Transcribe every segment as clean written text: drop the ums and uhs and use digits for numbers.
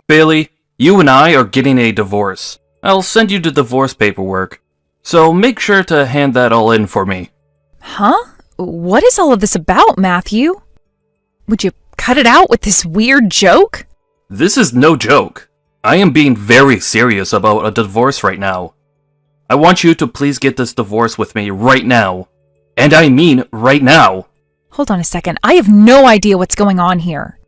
Bailey, you and I are getting a divorce. I'll send you the divorce paperwork. So make sure to hand that all in for me. Huh? What is all of this about, Matthew? Would you cut it out with this weird joke? This is no joke. I am being very serious about a divorce right now. I want you to please get this divorce with me right now. And I mean right now. Hold on a second. I have no idea what's going on here.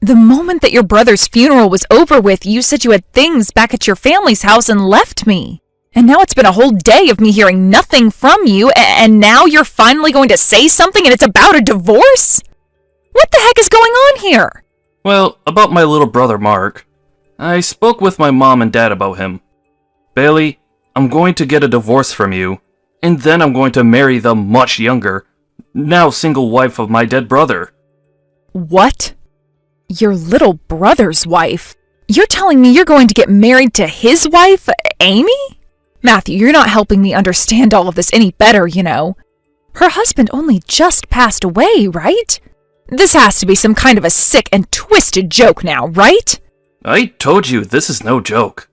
The moment that your brother's funeral was over with, you said you had things back at your family's house and left me. And now it's been a whole day of me hearing nothing from you, and now you're finally going to say something and it's about a divorce? What the heck is going on here? Well, about my little brother Mark. I spoke with my mom and dad about him. Bailey, I'm going to get a divorce from you, and then I'm going to marry the much younger, now single wife of my dead brother. What? Your little brother's wife? You're telling me you're going to get married to his wife, Amy? Matthew, you're not helping me understand all of this any better, you know. Her husband only just passed away, right? This has to be some kind of a sick and twisted joke now, right? I told you this is no joke.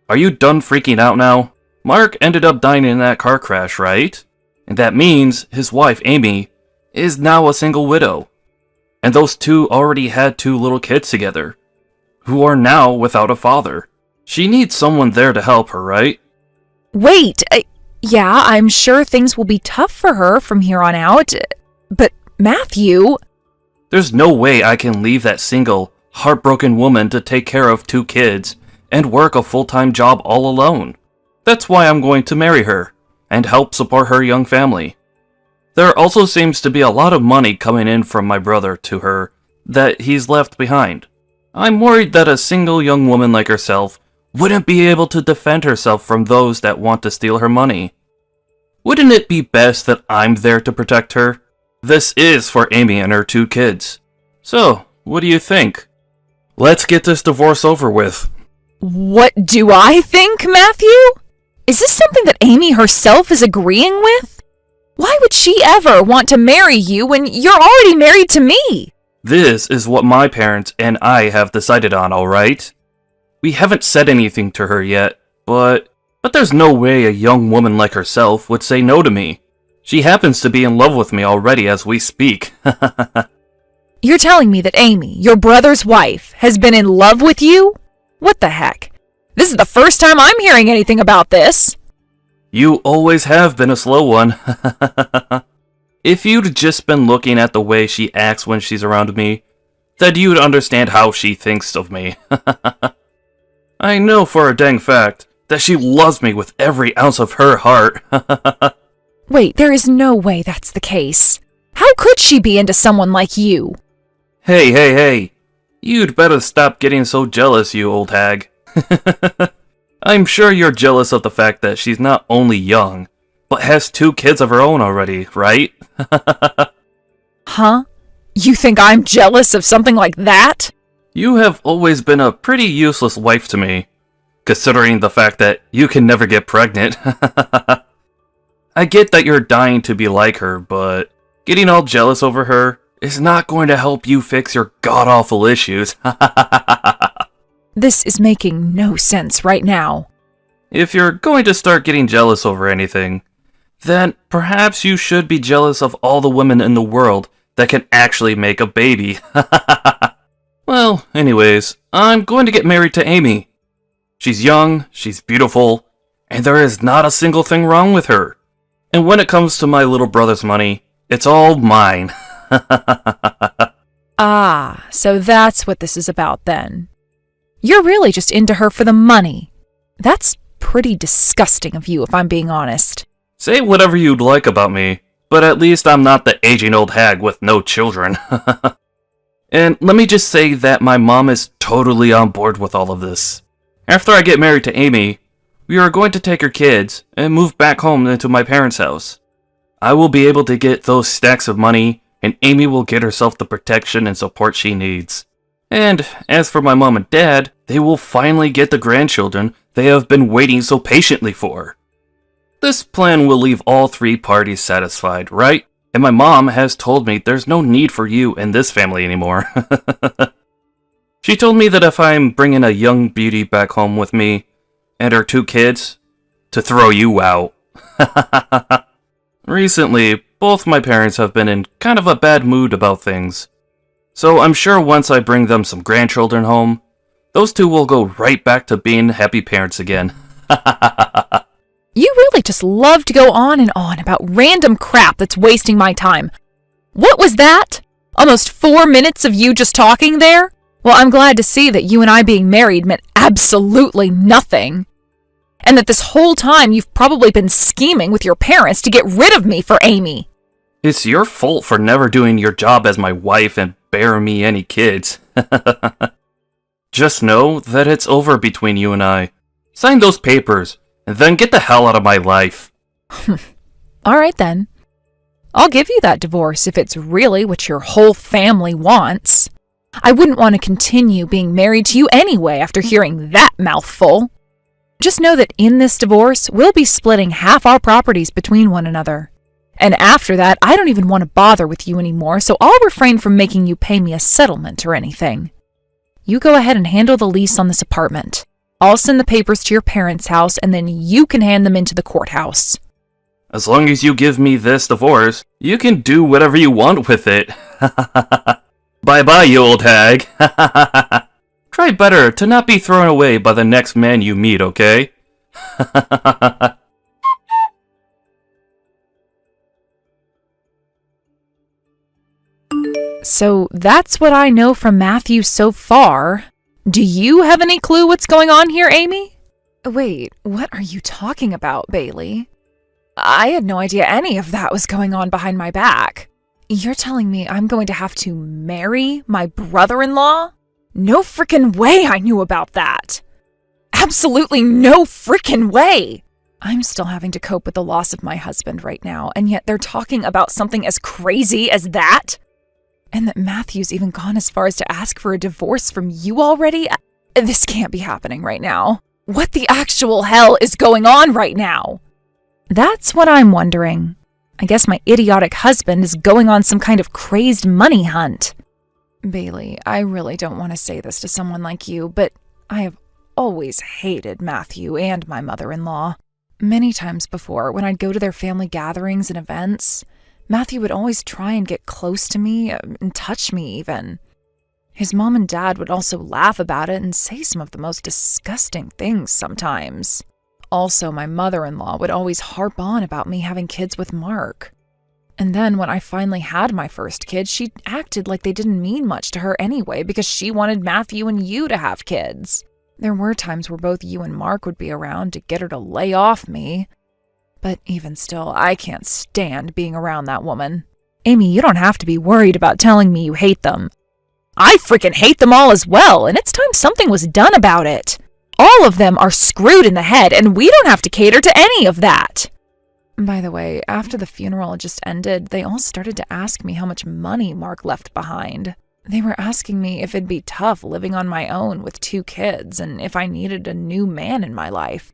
Are you done freaking out now? Mark ended up dying in that car crash, right? And that means his wife, Amy, is now a single widow. And those two already had 2 little kids together, who are now without a father. She needs someone there to help her, right? Wait, yeah, I'm sure things will be tough for her from here on out, but Matthew... There's no way I can leave that single, heartbroken woman to take care of 2 kids and work a full-time job all alone. That's why I'm going to marry her and help support her young family. There also seems to be a lot of money coming in from my brother to her that he's left behind. I'm worried that a single young woman like herself wouldn't be able to defend herself from those that want to steal her money. Wouldn't it be best that I'm there to protect her? This is for Amy and her 2 kids. So, what do you think? Let's get this divorce over with. What do I think, Matthew? Is this something that Amy herself is agreeing with? Why would she ever want to marry you when you're already married to me? This is what my parents and I have decided on, alright? We haven't said anything to her yet, but there's no way a young woman like herself would say no to me. She happens to be in love with me already as we speak. You're telling me that Amy, your brother's wife, has been in love with you? What the heck? This is the first time I'm hearing anything about this. You always have been a slow one. If you'd just been looking at the way she acts when she's around me, then you'd understand how she thinks of me. I know for a dang fact that she loves me with every ounce of her heart. Wait, there is no way that's the case. How could she be into someone like you? Hey. You'd better stop getting so jealous, you old hag. I'm sure you're jealous of the fact that she's not only young, but has 2 kids of her own already, right? Huh? You think I'm jealous of something like that? You have always been a pretty useless wife to me, considering the fact that you can never get pregnant. I get that you're dying to be like her, but getting all jealous over her is not going to help you fix your god-awful issues. This is making no sense right now. If you're going to start getting jealous over anything, then perhaps you should be jealous of all the women in the world that can actually make a baby. Well, anyways, I'm going to get married to Amy. She's young, she's beautiful, and there is not a single thing wrong with her. And when it comes to my little brother's money, it's all mine. Ah, so that's what this is about then. You're really just into her for the money. That's pretty disgusting of you, if I'm being honest. Say whatever you'd like about me, but at least I'm not the aging old hag with no children. And let me just say that my mom is totally on board with all of this. After I get married to Amy, we are going to take her kids and move back home into my parents' house. I will be able to get those stacks of money, and Amy will get herself the protection and support she needs. And as for my mom and dad, they will finally get the grandchildren they have been waiting so patiently for. This plan will leave all 3 parties satisfied, right? And my mom has told me there's no need for you in this family anymore. She told me that if I'm bringing a young beauty back home with me, and her 2 kids, to throw you out. Recently, both my parents have been in kind of a bad mood about things. So I'm sure once I bring them some grandchildren home, those 2 will go right back to being happy parents again. You really just love to go on and on about random crap that's wasting my time. What was that? Almost 4 minutes of you just talking there? Well, I'm glad to see that you and I being married meant absolutely nothing. And that this whole time you've probably been scheming with your parents to get rid of me for Amy. It's your fault for never doing your job as my wife and bearing me any kids. Just know that it's over between you and I. Sign those papers, and then get the hell out of my life. All right then. I'll give you that divorce if it's really what your whole family wants. I wouldn't want to continue being married to you anyway after hearing that mouthful. Just know that in this divorce, we'll be splitting half our properties between one another. And after that, I don't even want to bother with you anymore, so I'll refrain from making you pay me a settlement or anything. You go ahead and handle the lease on this apartment. I'll send the papers to your parents' house, and then you can hand them into the courthouse. As long as you give me this divorce, you can do whatever you want with it. Bye-bye, you old hag. Try better to not be thrown away by the next man you meet, okay? So that's what I know from Matthew so far. Do you have any clue what's going on here, Amy? Wait, what are you talking about, Bailey? I had no idea any of that was going on behind my back. You're telling me I'm going to have to marry my brother-in-law? No frickin' way I knew about that. Absolutely no frickin' way. I'm still having to cope with the loss of my husband right now, and yet they're talking about something as crazy as that? And that Matthew's even gone as far as to ask for a divorce from you already? This can't be happening right now. What the actual hell is going on right now? That's what I'm wondering. I guess my idiotic husband is going on some kind of crazed money hunt. Bailey, I really don't want to say this to someone like you, but I have always hated Matthew and my mother-in-law. Many times before, when I'd go to their family gatherings and events, Matthew would always try and get close to me and touch me even. His mom and dad would also laugh about it and say some of the most disgusting things sometimes. Also, my mother-in-law would always harp on about me having kids with Mark. And then when I finally had my first kid, she acted like they didn't mean much to her anyway because she wanted Matthew and you to have kids. There were times where both you and Mark would be around to get her to lay off me. But even still, I can't stand being around that woman. Amy, you don't have to be worried about telling me you hate them. I freaking hate them all as well, and it's time something was done about it. All of them are screwed in the head, and we don't have to cater to any of that. By the way, after the funeral just ended, they all started to ask me how much money Mark left behind. They were asking me if it'd be tough living on my own with 2 kids, and if I needed a new man in my life.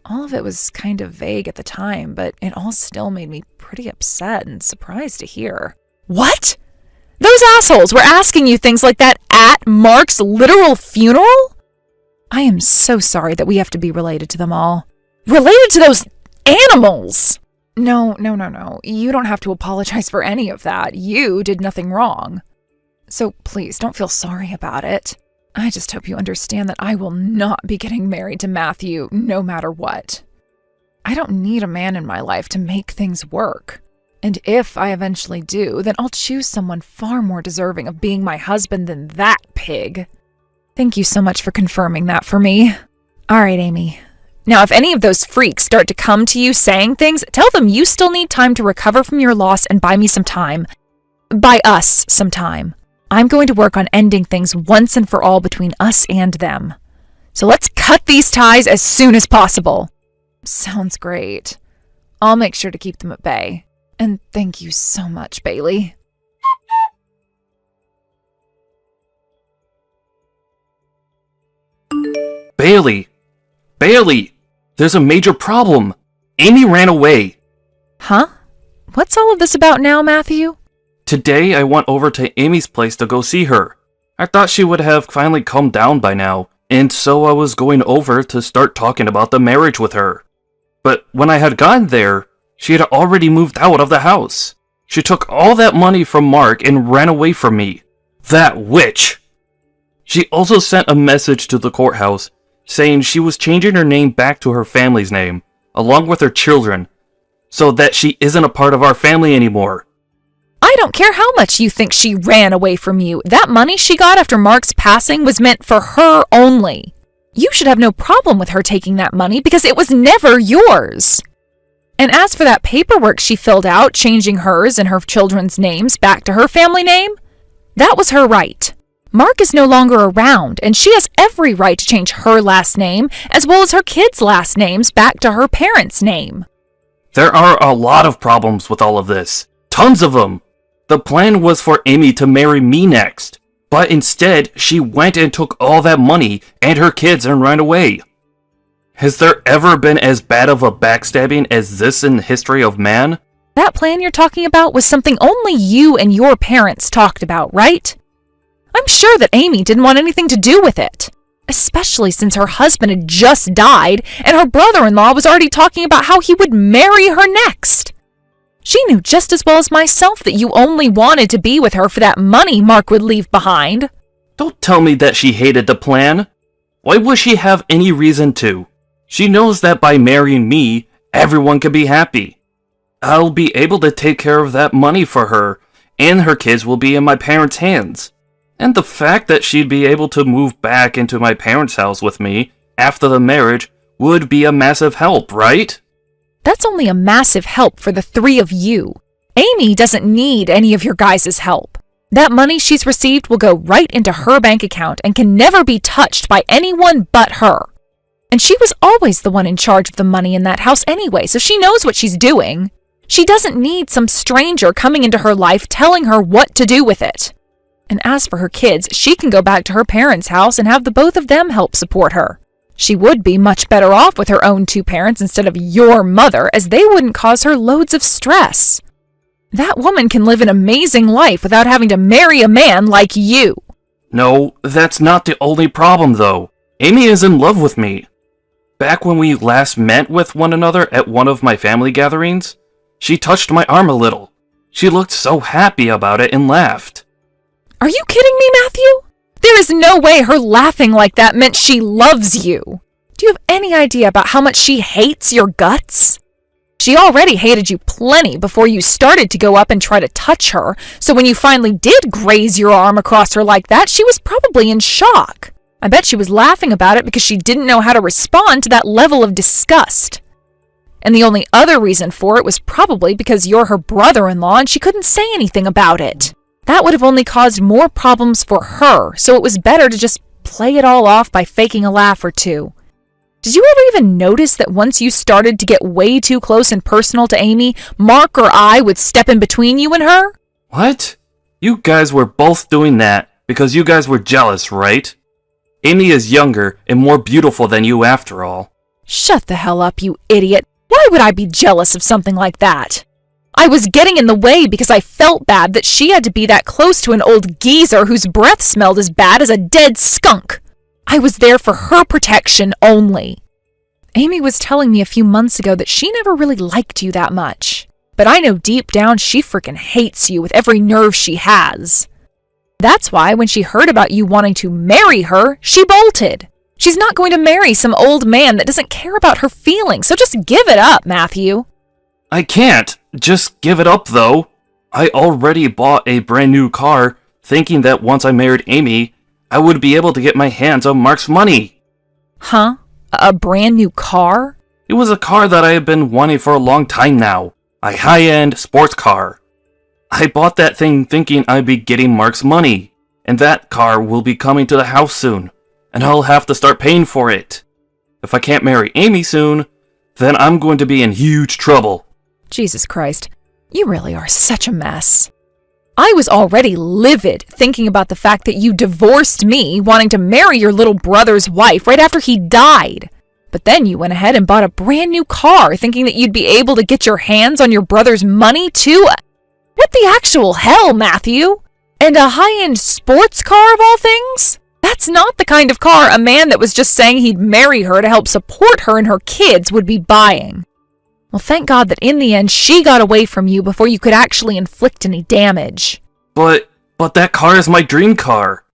All of it was kind of vague at the time, but it all still made me pretty upset and surprised to hear. What? Those assholes were asking you things like that at Mark's literal funeral? I am so sorry that we have to be related to them all. Related to those animals! No. You don't have to apologize for any of that. You did nothing wrong. So please don't feel sorry about it. I just hope you understand that I will not be getting married to Matthew no matter what. I don't need a man in my life to make things work. And if I eventually do, then I'll choose someone far more deserving of being my husband than that pig. Thank you so much for confirming that for me. All right, Amy. Now, if any of those freaks start to come to you saying things, tell them you still need time to recover from your loss and buy me some time. Buy us some time. I'm going to work on ending things once and for all between us and them. So let's cut these ties as soon as possible. Sounds great. I'll make sure to keep them at bay. And thank you so much, Bailey. Bailey! There's a major problem. Amy ran away. Huh? What's all of this about now, Matthew? Today I went over to Amy's place to go see her. I thought she would have finally calmed down by now, and so I was going over to start talking about the marriage with her. But when I had gotten there, she had already moved out of the house. She took all that money from Mark and ran away from me. That witch! She also sent a message to the courthouse saying she was changing her name back to her family's name, along with her children, so that she isn't a part of our family anymore. I don't care how much you think she ran away from you. That money she got after Mark's passing was meant for her only. You should have no problem with her taking that money because it was never yours. And as for that paperwork she filled out, changing hers and her children's names back to her family name, that was her right. Mark is no longer around, and she has every right to change her last name, as well as her kids' last names, back to her parents' name. There are a lot of problems with all of this. Tons of them. The plan was for Amy to marry me next, but instead, she went and took all that money and her kids and ran away. Has there ever been as bad of a backstabbing as this in the history of man? That plan you're talking about was something only you and your parents talked about, right? I'm sure that Amy didn't want anything to do with it, especially since her husband had just died and her brother-in-law was already talking about how he would marry her next. She knew just as well as myself that you only wanted to be with her for that money Mark would leave behind. Don't tell me that she hated the plan. Why would she have any reason to? She knows that by marrying me, everyone can be happy. I'll be able to take care of that money for her, and her kids will be in my parents' hands. And the fact that she'd be able to move back into my parents' house with me after the marriage would be a massive help, right? That's only a massive help for the three of you. Amy doesn't need any of your guys' help. That money she's received will go right into her bank account and can never be touched by anyone but her. And she was always the one in charge of the money in that house anyway, so she knows what she's doing. She doesn't need some stranger coming into her life telling her what to do with it. And as for her kids, she can go back to her parents' house and have the both of them help support her. She would be much better off with her own two parents instead of your mother, as they wouldn't cause her loads of stress. That woman can live an amazing life without having to marry a man like you. No, that's not the only problem, though. Amy is in love with me. Back when we last met with one another at one of my family gatherings, she touched my arm a little. She looked so happy about it and laughed. Are you kidding me, Matthew? There is no way her laughing like that meant she loves you. Do you have any idea about how much she hates your guts? She already hated you plenty before you started to go up and try to touch her, so when you finally did graze your arm across her like that, she was probably in shock. I bet she was laughing about it because she didn't know how to respond to that level of disgust. And the only other reason for it was probably because you're her brother-in-law and she couldn't say anything about it. That would have only caused more problems for her, so it was better to just play it all off by faking a laugh or two. Did you ever even notice that once you started to get way too close and personal to Amy, Mark or I would step in between you and her? What? You guys were both doing that because you guys were jealous, right? Amy is younger and more beautiful than you after all. Shut the hell up, you idiot. Why would I be jealous of something like that? I was getting in the way because I felt bad that she had to be that close to an old geezer whose breath smelled as bad as a dead skunk. I was there for her protection only. Amy was telling me a few months ago that she never really liked you that much. But I know deep down she frickin' hates you with every nerve she has. That's why when she heard about you wanting to marry her, she bolted. She's not going to marry some old man that doesn't care about her feelings, so just give it up, Matthew. I can't just give it up, though. I already bought a brand new car, thinking that once I married Amy, I would be able to get my hands on Mark's money. Huh? A brand new car? It was a car that I had been wanting for a long time now. A high-end sports car. I bought that thing thinking I'd be getting Mark's money, and that car will be coming to the house soon, and I'll have to start paying for it. If I can't marry Amy soon, then I'm going to be in huge trouble. Jesus Christ, you really are such a mess. I was already livid thinking about the fact that you divorced me, wanting to marry your little brother's wife right after he died. But then you went ahead and bought a brand new car, thinking that you'd be able to get your hands on your brother's money too? What the actual hell, Matthew? And a high-end sports car of all things? That's not the kind of car a man that was just saying he'd marry her to help support her and her kids would be buying. Well, thank God that in the end she got away from you before you could actually inflict any damage. But that car is my dream car.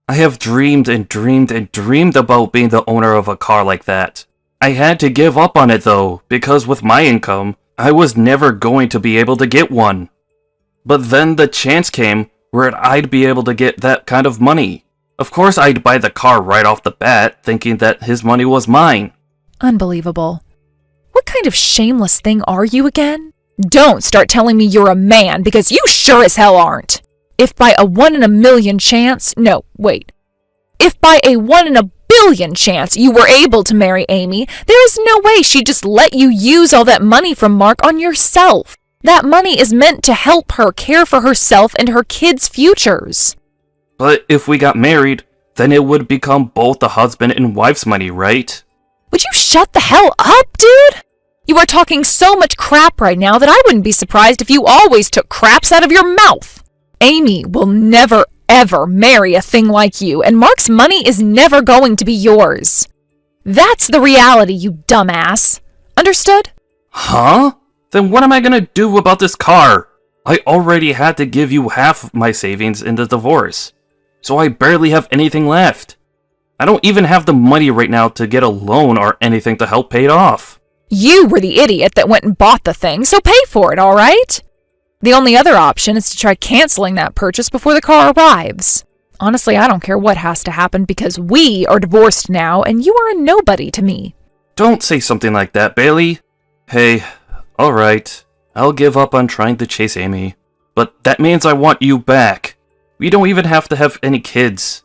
I have dreamed and dreamed and dreamed about being the owner of a car like that. I had to give up on it though, because with my income, I was never going to be able to get one. But then the chance came where I'd be able to get that kind of money. Of course I'd buy the car right off the bat, thinking that his money was mine. Unbelievable. What kind of shameless thing are you again? Don't start telling me you're a man, because you sure as hell aren't. If by a 1 in a million chance, if by a 1 in a billion chance you were able to marry Amy, there is no way she'd just let you use all that money from Mark on yourself. That money is meant to help her care for herself and her kids' futures. But if we got married, then it would become both the husband and wife's money, right? Would you shut the hell up, dude? You are talking so much crap right now that I wouldn't be surprised if you always took craps out of your mouth. Amy will never, ever marry a thing like you, and Mark's money is never going to be yours. That's the reality, you dumbass. Understood? Huh? Then what am I gonna do about this car? I already had to give you half of my savings in the divorce, so I barely have anything left. I don't even have the money right now to get a loan or anything to help pay it off. You were the idiot that went and bought the thing, so pay for it, all right? The only other option is to try canceling that purchase before the car arrives. Honestly, I don't care what has to happen because we are divorced now and you are a nobody to me. Don't say something like that, Bailey. Hey, alright, I'll give up on trying to chase Amy. But that means I want you back. We don't even have to have any kids.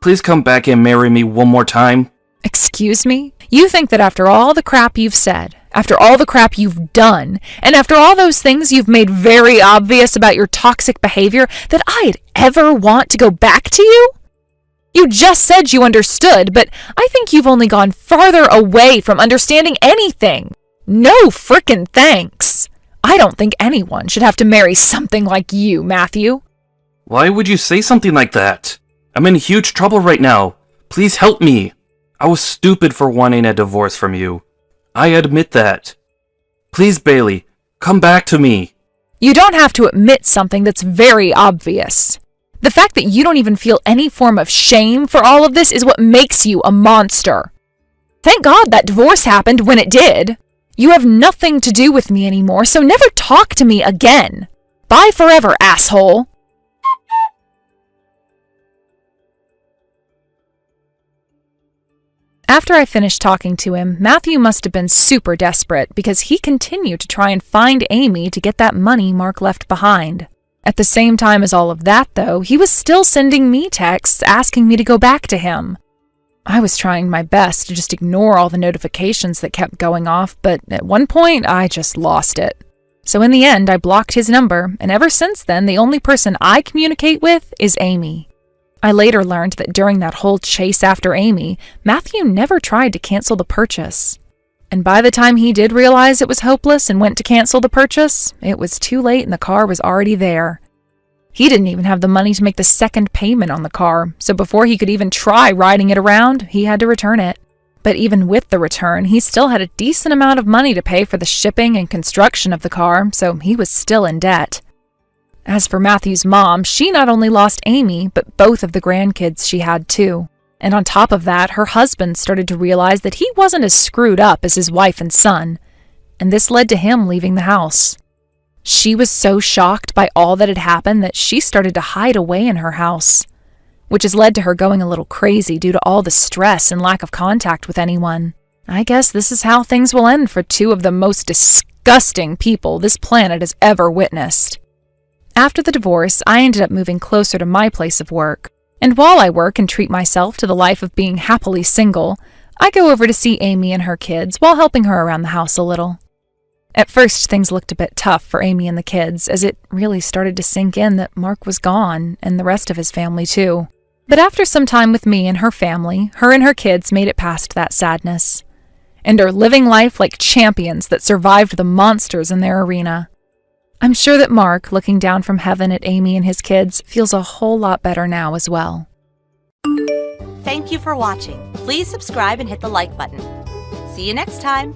Please come back and marry me one more time. Excuse me? You think that after all the crap you've said, after all the crap you've done, and after all those things you've made very obvious about your toxic behavior, that I'd ever want to go back to you? You just said you understood, but I think you've only gone farther away from understanding anything. No frickin' thanks. I don't think anyone should have to marry something like you, Matthew. Why would you say something like that? I'm in huge trouble right now. Please help me. I was stupid for wanting a divorce from you. I admit that. Please, Bailey, come back to me. You don't have to admit something that's very obvious. The fact that you don't even feel any form of shame for all of this is what makes you a monster. Thank God that divorce happened when it did. You have nothing to do with me anymore, so never talk to me again. Bye forever, asshole. After I finished talking to him, Matthew must have been super desperate because he continued to try and find Amy to get that money Mark left behind. At the same time as all of that, though, he was still sending me texts asking me to go back to him. I was trying my best to just ignore all the notifications that kept going off, but at one point I just lost it. So in the end, I blocked his number, and ever since then, the only person I communicate with is Amy. I later learned that during that whole chase after Amy, Matthew never tried to cancel the purchase. And by the time he did realize it was hopeless and went to cancel the purchase, it was too late and the car was already there. He didn't even have the money to make the second payment on the car, so before he could even try riding it around, he had to return it. But even with the return, he still had a decent amount of money to pay for the shipping and construction of the car, so he was still in debt. As for Matthew's mom, she not only lost Amy, but both of the grandkids she had too. And on top of that, her husband started to realize that he wasn't as screwed up as his wife and son, and this led to him leaving the house. She was so shocked by all that had happened that she started to hide away in her house, which has led to her going a little crazy due to all the stress and lack of contact with anyone. I guess this is how things will end for two of the most disgusting people this planet has ever witnessed. After the divorce, I ended up moving closer to my place of work. And while I work and treat myself to the life of being happily single, I go over to see Amy and her kids while helping her around the house a little. At first, things looked a bit tough for Amy and the kids, as it really started to sink in that Mark was gone, and the rest of his family too. But after some time with me and her family, her and her kids made it past that sadness, and are living life like champions that survived the monsters in their arena. I'm sure that Mark, looking down from heaven at Amy and his kids, feels a whole lot better now as well. Thank you for watching. Please subscribe and hit the like button. See you next time.